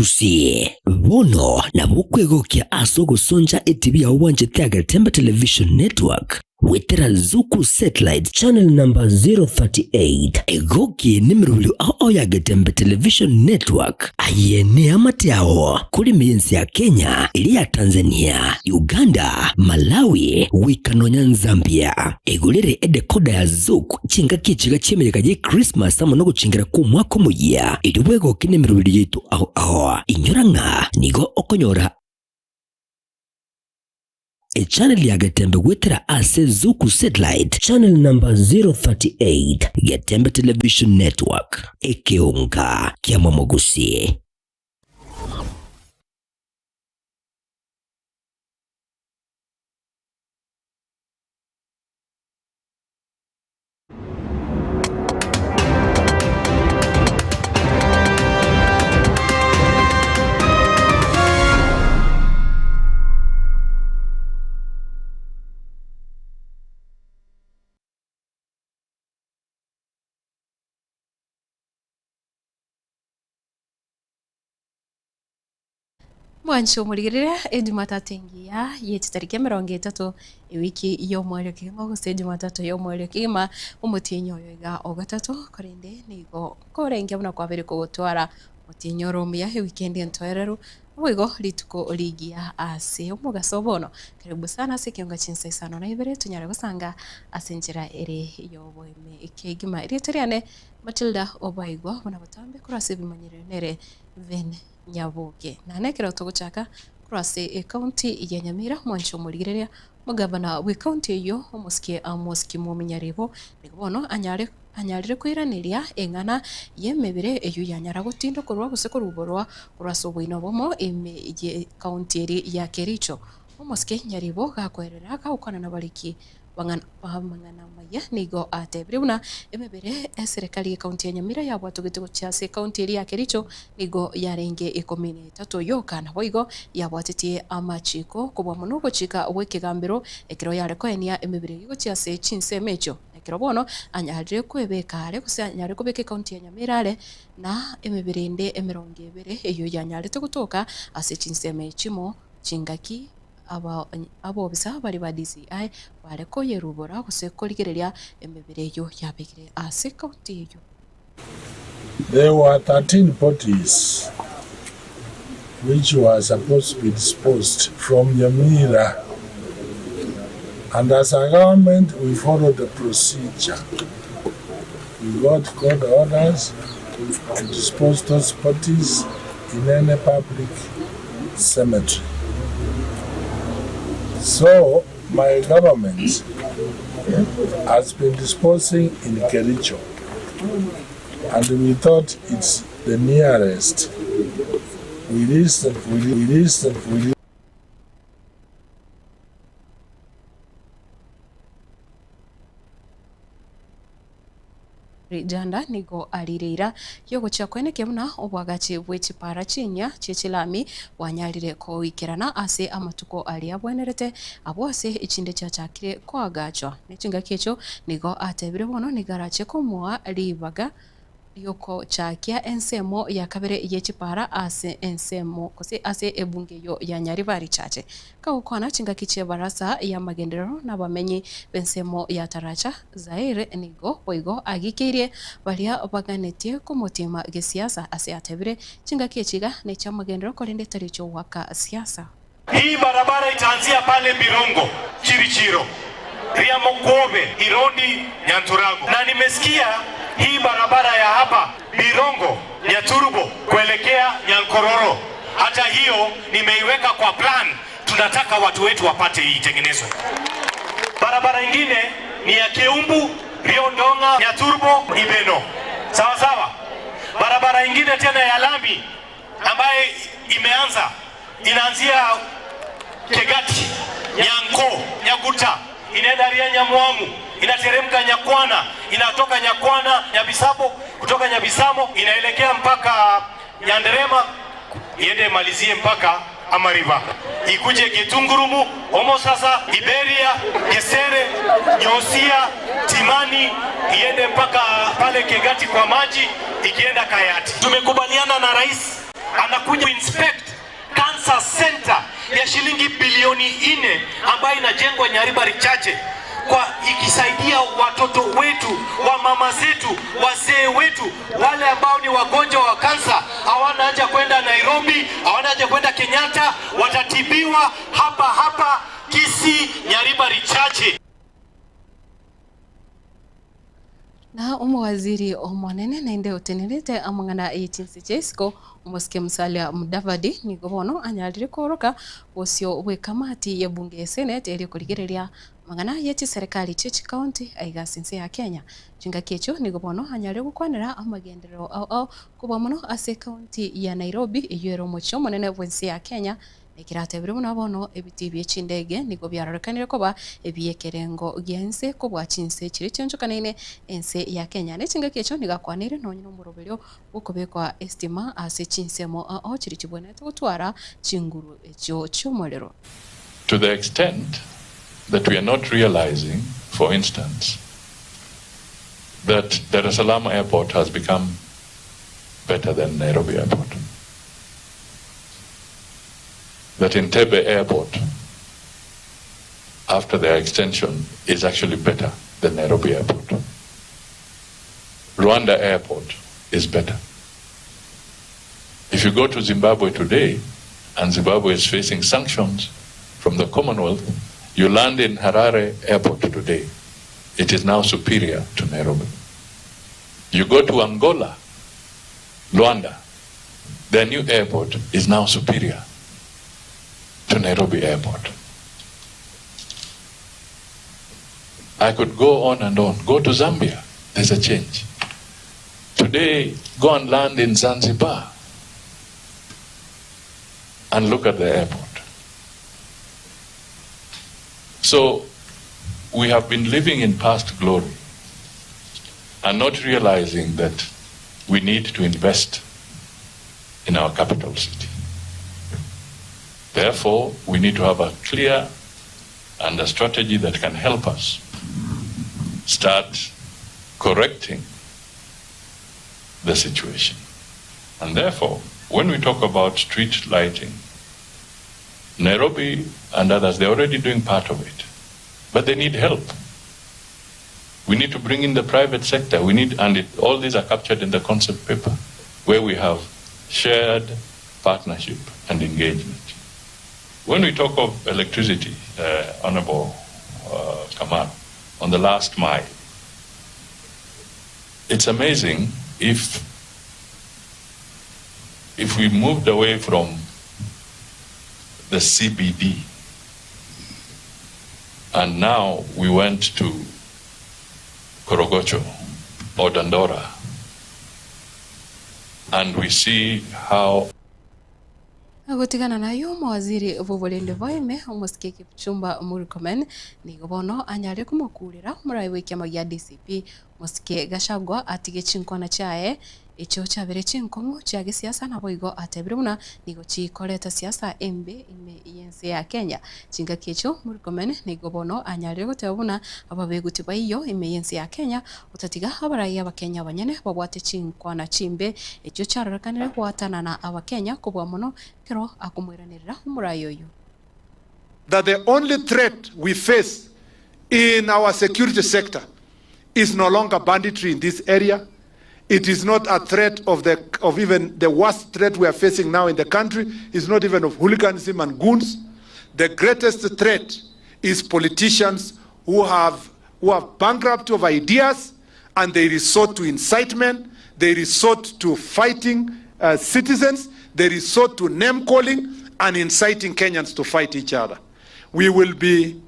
mugusie bono na bukwegokia asogo sonja etv ya wanje Tiaga Tembe Television Network wetera Zuku Satellite Channel number 038 egoki nimirulu ao ya Tembe Television Network ayene amatiao kuri mienzi ya Kenya, ili ya Tanzania, Uganda, Malawi, Wikanonya, Zambia. Egulere edekoda ya Zuku chinga kichiga chemereka je Christmas ama no guchingira ku mwaka muya iriwego kinemirulu yitu ao inyoranga nigo okonyora a channel ya Gatembe wetera ase Zuku Satellite Channel number 038 Gatembe Television Network ekeonga kia mamogusie. Mwancho muligirira Jumatatu ingia yeti tariki 30 ewiki yo mweri kima guste Jumatatu yo mweri kima umutinyo yoga ogatatu korinde nigo korenge buna kwabere ko gutwara mutinyo romya weekend entoereru wigo lituko ligia ase umugasobono karibu sana sikionga chinsa sana na ibere tunyare gusanga asenjira ere yo boime ikegima iritoriane Matilda Obaigwa buna batambe kurase bimanyire nere ven Nyabuge na nekero tuguchaka kurase county ya Nyamira mwancho muligireria mugabana we county yo omuski muminyaribo nibono anyarire kwiraniria engana yemebere eyu yanyara gutindo kurwa gusekoruborwa kurasobwino bomo eme county eri ya Kericho omuski nyaribo gakwerera gaukana na bariki bangana maya nigo atebruna emebere serikali ya kaunti ya Nyamira ya bwatugitego cyase kaunti ya Kericho nigo yarenge 13 yokana boigo yabwatitie amachiko kubwa munugo chika wekigambiro ekiro yare kwenia emebere yigo cyase chinsemecho ekiro bono anyarire kwebekare kusanyare kubeke kaunti ya Nyamira ale na emebere inde 20 eyo yanyarite gutoka ase chinsemechimo chingaki abo bisa bari ba DCI bareko yerubora gusekoligereria emebere yo yabegire ase county yo. There were 13 bodies which were supposed to be disposed from Nyamira, and as a government we followed the procedure. We got court orders to dispose those bodies in any public cemetery. So, my government has been disposing in Kericho, and we thought it's the nearest. We listened. Janda nigo alireira yogo chakwene kemuna obwagache bwechipara chinya chechilami wanyalire ko ikirana ase amatuko ali abwenerete abose ichinde chachakire kwa gachwa nechinga kecho nigo atebire bono nigarache kumwa libaga yoko chakia ensemo ya kabere yechipara ase ensemo kose ase ebunge yo ya Nyaribari chache kaukona chinga kiche barasa ya magendero na bamenyi bensemo ya Taracha Zaire nigo boigo agikirie balia baganetie kumutima gesiasa ase atebire chinga kichiga ne cha magendero kolende taricho waka siasa. Hii barabara itaanzia pale Birongo Chirichiro Riamokobe Ironi Nyanturago, na nimesikia hii barabara ya hapa Birongo Nyaturubo kuelekea Nyankororo, hata hiyo nimeiweka kwa plan. Tunataka watu wetu wapate hii tengenezwe. Barabara ingine ni ya Keumbu Riondonga Nyaturubo Ibeno, sawa sawa. Barabara ingine tena ya lami ambaye inaanzia Kegati Nyanko Nyaguta inaenda Ria Nyamwamu, inateremka Nyakwana, inatoka Nyakwana Nyabisabo, kutoka Nyabisamo inaelekea mpaka Nyanderema, iende malizie mpaka Amariva, ikuje Gitungurumu, Omosasa, Iberia, Gesere, Nyosia, Timani, iende mpaka pale Kegati kwa maji, ikienda Kayati. Tumekubaliana na rais anakuja inspect cancer center ya shilingi bilioni 4 ambayo inajengwa Nyaribari Chache, kwa ikisaidia watoto wetu, wa mama zetu, wazee wetu, wale ambao ni wagonjwa wa kansa, hawana haja kwenda Nairobi, hawana haja kwenda Kenyatta, watatibiwa hapa hapa Kisii, Nyaribari Chache. Na umwaziri omwanene na inde utenirite amangana 18 Jesco umuske Musalia Mudavadi ni gobono anyalire koroka bosio bwe kamati ya bunge ya Senate eri kurigereria mangana yeti serikali chichi county aiga sinse ya Kenya jinga kecho ni gobono anyalire gukwanira amagendero au kuba muno ase county ya Nairobi eyero mocho monene bwense ya Kenya Ekirate muna bono ebiti by'echindege niko byararakanire koba ebyekerengo gyense kobwa chinse chiri chonjokanaine ense ya Kenya nechinga kecho nigakwanire nonye nomurobelyo ukobekwa estima ase chinsemo chiri chibonete gutwara chinguru echo chomolero. To the extent that we are not realizing, for instance, that Dar es Salaam airport has become better than Nairobi airport. That Entebbe airport, after their extension, is actually better than Nairobi airport. Rwanda airport is better. If you go to Zimbabwe today, and Zimbabwe is facing sanctions from the Commonwealth, you land in Harare airport today. It is now superior to Nairobi. You go to Angola, Luanda, their new airport is now superior to Nairobi airport. I could go on and on. Go to Zambia, there's a change. Today, go and land in Zanzibar and look at the airport. So, we have been living in past glory and not realizing that we need to invest in our capital city. Therefore, we need to have a clear and a strategy that can help us start correcting the situation. And therefore, when we talk about street lighting, Nairobi and others, they're already doing part of it, but they need help. We need to bring in the private sector. All these are captured in the concept paper, where we have shared partnership and engagement. When we talk of electricity, Honorable Kamal, on the last mile, it's amazing if we moved away from the CBD and now we went to Korogocho or Dandora and we see how Agotigana nayo mawaziri vovolende vaime umusikie Kipchumba Murkomen ni gobono anyare kumukurira murai wiki ya DCP musikie Gachagua atige chinkwana chae icho chabere chinkongo cha gisiasa na boigo atebiruna nigo chikoleta siasa embe ime yense ya Kenya chinga kecho Murkomen ni gobono anyare gotebuna ababeguti baiyo ime yense ya Kenya utatiga abarai abakenya banyene babwate chinkwana chimbe icho chararakanire kwatana na abakenya kubwa muno kero akumwiranirira umurai oyo. That the only threat we face in our security sector is no longer banditry in this area. It is not a threat of even the worst threat we are facing now in the country. It's not even of hooliganism and goons. The greatest threat is politicians who have bankrupt of ideas and they resort to incitement, they resort to fighting citizens, they resort to name calling and inciting Kenyans to fight each other. We will be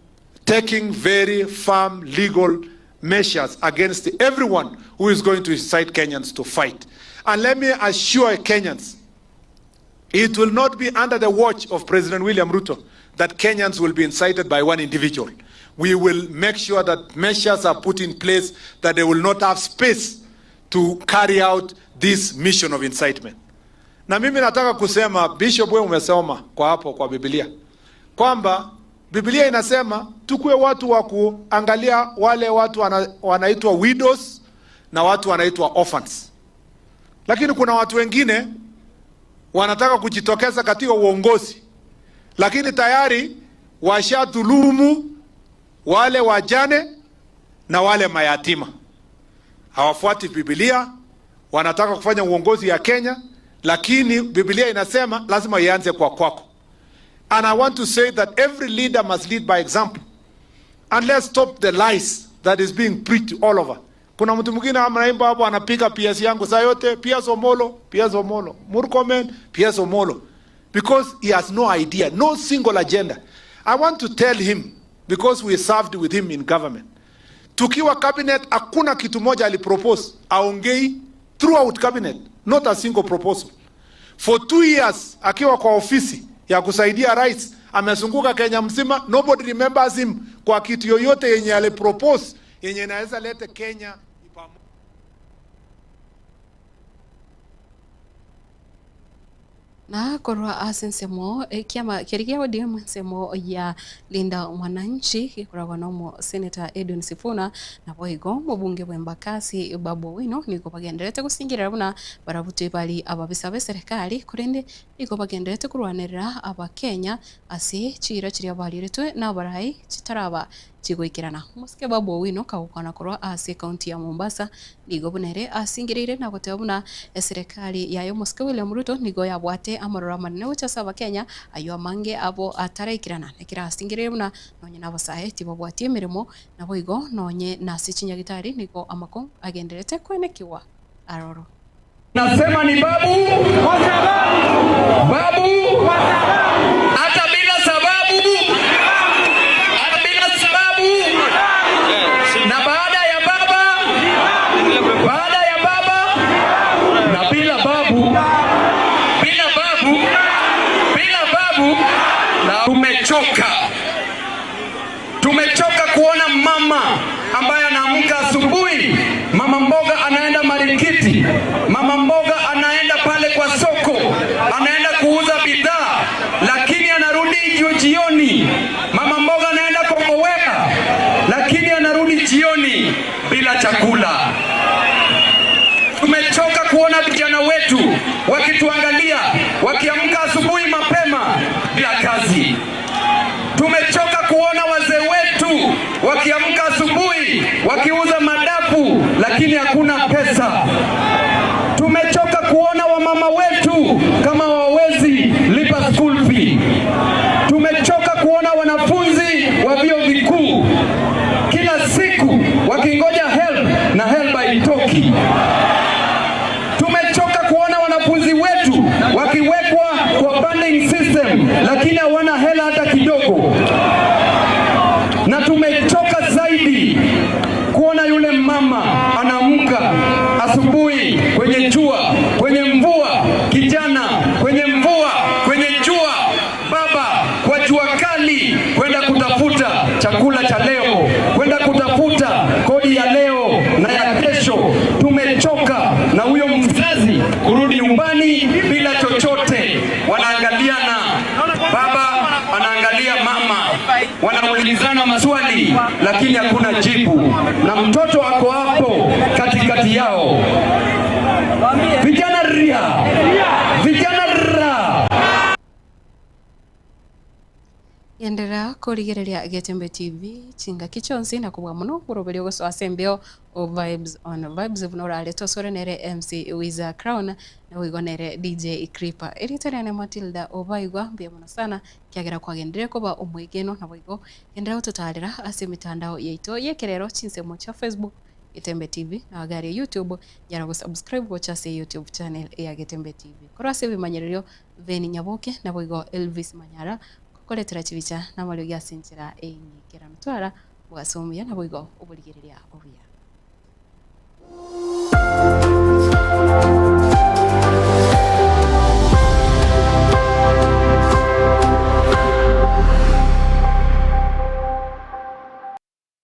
taking very firm legal measures against everyone who is going to incite Kenyans to fight. And let me assure Kenyans, it will not be under the watch of President William Ruto that Kenyans will be incited by one individual. We will make sure that measures are put in place that they will not have space to carry out this mission of incitement. Na mimi nataka kusema, Bishop wewe umesoma kwa hapo kwa Biblia, kwamba Biblia inasema tukue watu wa kuangalia wale watu wanaitwa widows na watu wanaitwa orphans. Lakini kuna watu wengine wanataka kujitokeza katika uongozi, lakini tayari washadhulumu wale wajane na wale mayatima. Hawafuati Biblia, wanataka kufanya uongozi ya Kenya, lakini Biblia inasema lazima ianze kwa kwako. And I want to say that every leader must lead by example. And let's stop the lies that is being preached all over. Kuna mtu mwingine anaimba hapo anapiga PS yangu saa yote, PS Omolo, Murkomen, PS Omolo. Because he has no idea, no single agenda. I want to tell him, because we served with him in government. Tukiwa cabinet, hakuna kitu moja alipropose, aongei throughout cabinet, not a single proposal. For 2 years, akiwa kwa ofisi ya kusaidia rais, amezunguka Kenya mzima, nobody remembers him kwa kitu yoyote yenye alipropose, yenye inaweza lete Kenya ipamoja. Na korwa asensemo kiama kirigia ODM nsemo ya Linda Mwananchi kikoragwa nomo Senator Edwin Sifuna na boigo mubunge bwa Embakasi Babu Owino niko bagenderete gusingira buna barabutu bali ababisa be serikali kurende niko bagenderete kurwanirira abakenya ase chira chiri abaliretwe na barayi chitaraba chigoikirana musike Babu Owino kagukana korwa ase county ya Mombasa nigo bunere asingirire na gotebuna serikali yayo musike William Ruto nigo yabwate amarora manene uchasaba Kenya ayo mange abo ataraikirana nekira asingirire buna nonye nabo sahe tibabwatie mirimo nabo igo nonye nasi chinyagitari niko amako agenderete kwenekiwa aroro. Nasema ni babu kwa sababu babu kwa sababu hata bila sababu na baada ya baba na bila babu na tumechoka kuona mama ambaye anaamka asubuhi, mama mboga anaenda marikiti, mama mboga anaenda pale kwa soko, anaenda kuuza bidhaa, lakini anarudi jioni. Mama mboga anaenda Kongowea, lakini anarudi jioni bila chakula. Tumechoka kuona vijana wetu wakituangalia wakiamka asubuhi mapema bila kazi. Tumechoka kuona wazee wetu wakiamka asubuhi wakiuza madafu lakini hakuna pesa. Tumechoka kuona wamama wetu kama wawezi lipa school fee. Tumechoka kuona wanafunzi wa vyuo vikuu kila siku wakingoja help na help haitoki. Tumechoka kuona wanafunzi wetu wakiwekwa kwa banding system lakini hawana hela hata kidogo. Na tumechoka zaidi kuona yule mama anaamka asubuhi kwenye jua, kwenye mvua, kijana kwenye mvua, kwenye jua, baba kwa jua kali kwenda kutafuta chakula cha leo, kwenda kutafuta kodi ya leo na ya kesho. Tumechoka na huyo mzazi kurudi nyumbani bila chochote. Wanaangaliana, baba anaangalia mama, wanaulizana maswali lakini hakuna jibu, na mtoto ako hapo katikati yao. Vijana ria Yendera kurigereria Getembe TV chinga kichonsi na kubwa muno kurobeli goso asembeo o vibes on vibes vunora tosore nere MC Wiza Crown na wigonere DJ Creeper eritare ne Matilda obaigwa mbia muno sana kiagera kwa gendere koba omwegeno na wigo endera utotalira ase mitandao yeito yekerero chinsemo cha Facebook Getembe TV na gari YouTube yara go subscribe go cha YouTube channel ya Getembe TV korase bimanyererio Veni Nyaboke na wigo Elvis Manyara koletera chibicha na malio gya sinchira enyikera mutwara bwasomya na bwigo obuligereria obya.